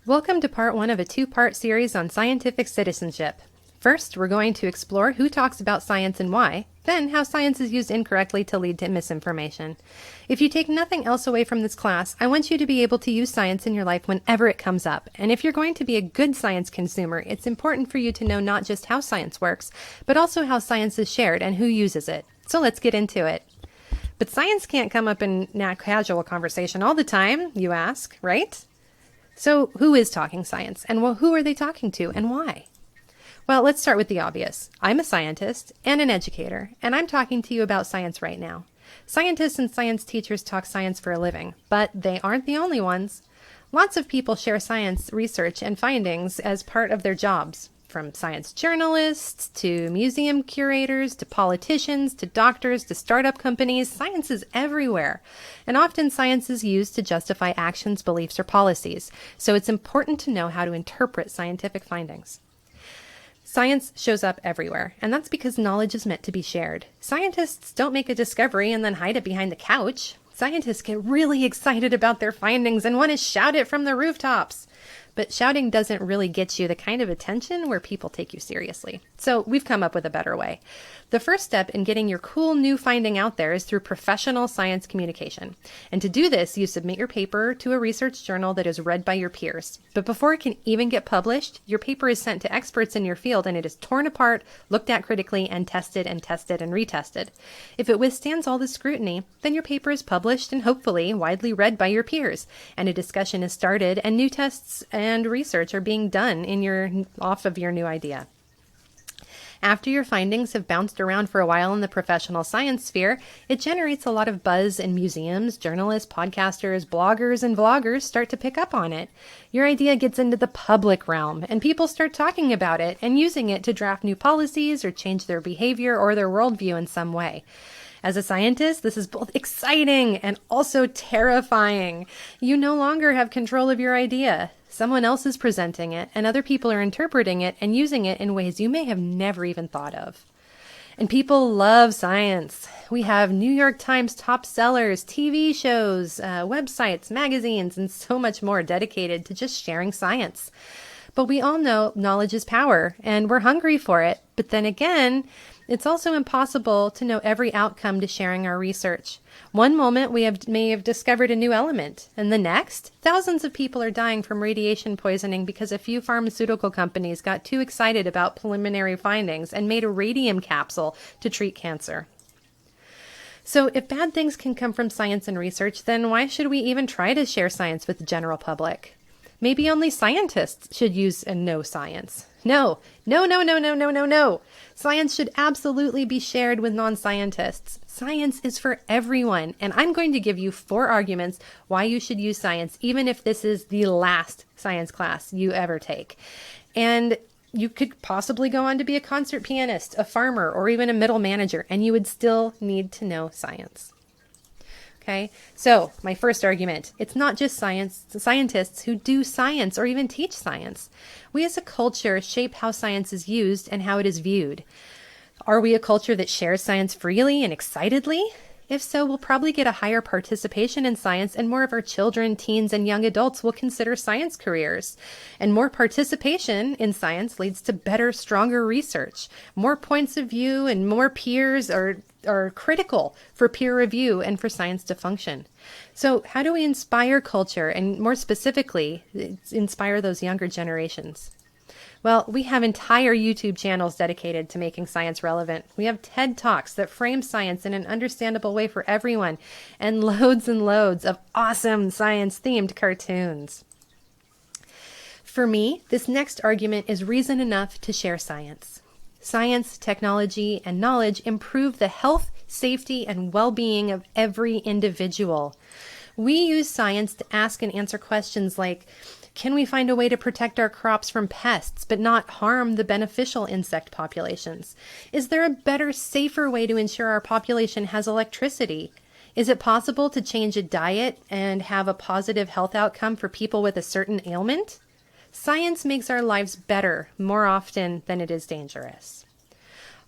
Welcome to part one of a two-part series on scientific citizenship. First, we're going to explore who talks about science and why, then how science is used incorrectly to lead to misinformation. If you take nothing else away from this class, I want you to be able to use science in your life whenever it comes up. And if you're going to be a good science consumer, it's important for you to know not just how science works, but also how science is shared and who uses it. So let's get into it. But science can't come up in casual conversation all the time, you ask, right? So who is talking science, and who are they talking to, and why? Well, let's start with the obvious. I'm a scientist and an educator, and I'm talking to you about science right now. Scientists and science teachers talk science for a living, but they aren't the only ones. Lots of people share science research and findings as part of their jobs, from science journalists to museum curators to politicians to doctors to startup companies. Science is everywhere, and often science is used to justify actions, beliefs, or policies. So it's important to know how to interpret scientific findings. Science shows up everywhere, and that's because knowledge is meant to be shared. Scientists don't make a discovery and then hide it behind the couch. Scientists get really excited about their findings and want to shout it from the rooftops. But shouting doesn't really get you the kind of attention where people take you seriously. So we've come up with a better way. The first step in getting your cool new finding out there is through professional science communication. And to do this, you submit your paper to a research journal that is read by your peers. But before it can even get published, your paper is sent to experts in your field and it is torn apart, looked at critically, and tested and retested. If it withstands all this scrutiny, then your paper is published and hopefully widely read by your peers. And a discussion is started and new tests and research are being done off of your new idea. After your findings have bounced around for a while in the professional science sphere, it generates a lot of buzz, and museums, journalists, podcasters, bloggers, and vloggers start to pick up on it. Your idea gets into the public realm, and people start talking about it and using it to draft new policies or change their behavior or their worldview in some way. As a scientist, this is both exciting and also terrifying. You no longer have control of your idea. Someone else is presenting it, and other people are interpreting it and using it in ways you may have never even thought of. And people love science. We have New York Times top sellers, TV shows, websites, magazines, and so much more dedicated to just sharing science. But we all know knowledge is power, and we're hungry for it. But then again, it's also impossible to know every outcome to sharing our research. One moment we may have discovered a new element, and the next, thousands of people are dying from radiation poisoning because a few pharmaceutical companies got too excited about preliminary findings and made a radium capsule to treat cancer. So if bad things can come from science and research, then why should we even try to share science with the general public? Maybe only scientists should use and know science. No. Science should absolutely be shared with non-scientists. Science is for everyone, and I'm going to give you 4 arguments why you should use science, even if this is the last science class you ever take. And you could possibly go on to be a concert pianist, a farmer, or even a middle manager, and you would still need to know science. Okay, so my first argument, it's not just scientists who do science or even teach science. We as a culture shape how science is used and how it is viewed. Are we a culture that shares science freely and excitedly? If so, we'll probably get a higher participation in science, and more of our children, teens, and young adults will consider science careers. And more participation in science leads to better, stronger research. More points of view and more peers are critical for peer review and for science to function. So how do we inspire culture, and more specifically, inspire those younger generations? Well, we have entire YouTube channels dedicated to making science relevant. We have TED Talks that frame science in an understandable way for everyone, and loads of awesome science-themed cartoons. For me, this next argument is reason enough to share science. Science, technology, and knowledge improve the health, safety, and well-being of every individual. We use science to ask and answer questions like, can we find a way to protect our crops from pests but not harm the beneficial insect populations? Is there a better, safer way to ensure our population has electricity? Is it possible to change a diet and have a positive health outcome for people with a certain ailment? Science makes our lives better more often than it is dangerous.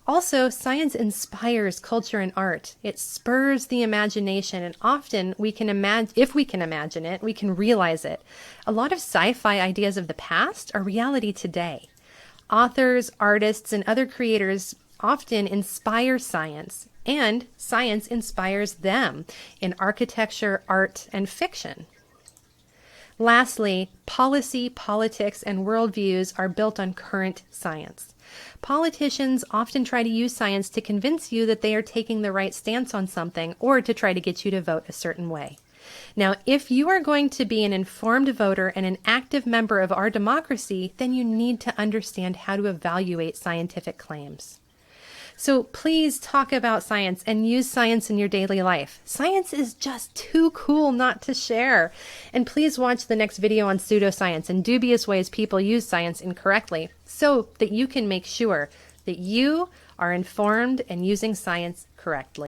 Also, science inspires culture and art. It spurs the imagination, and often we can imagine, if we can imagine it, we can realize it. A lot of sci-fi ideas of the past are reality today. Authors, artists, and other creators often inspire science, and science inspires them in architecture, art, and fiction. Lastly, policy, politics, and worldviews are built on current science. Politicians often try to use science to convince you that they are taking the right stance on something or to try to get you to vote a certain way. Now, if you are going to be an informed voter and an active member of our democracy, then you need to understand how to evaluate scientific claims. So please talk about science and use science in your daily life. Science is just too cool not to share. And please watch the next video on pseudoscience and dubious ways people use science incorrectly so that you can make sure that you are informed and using science correctly.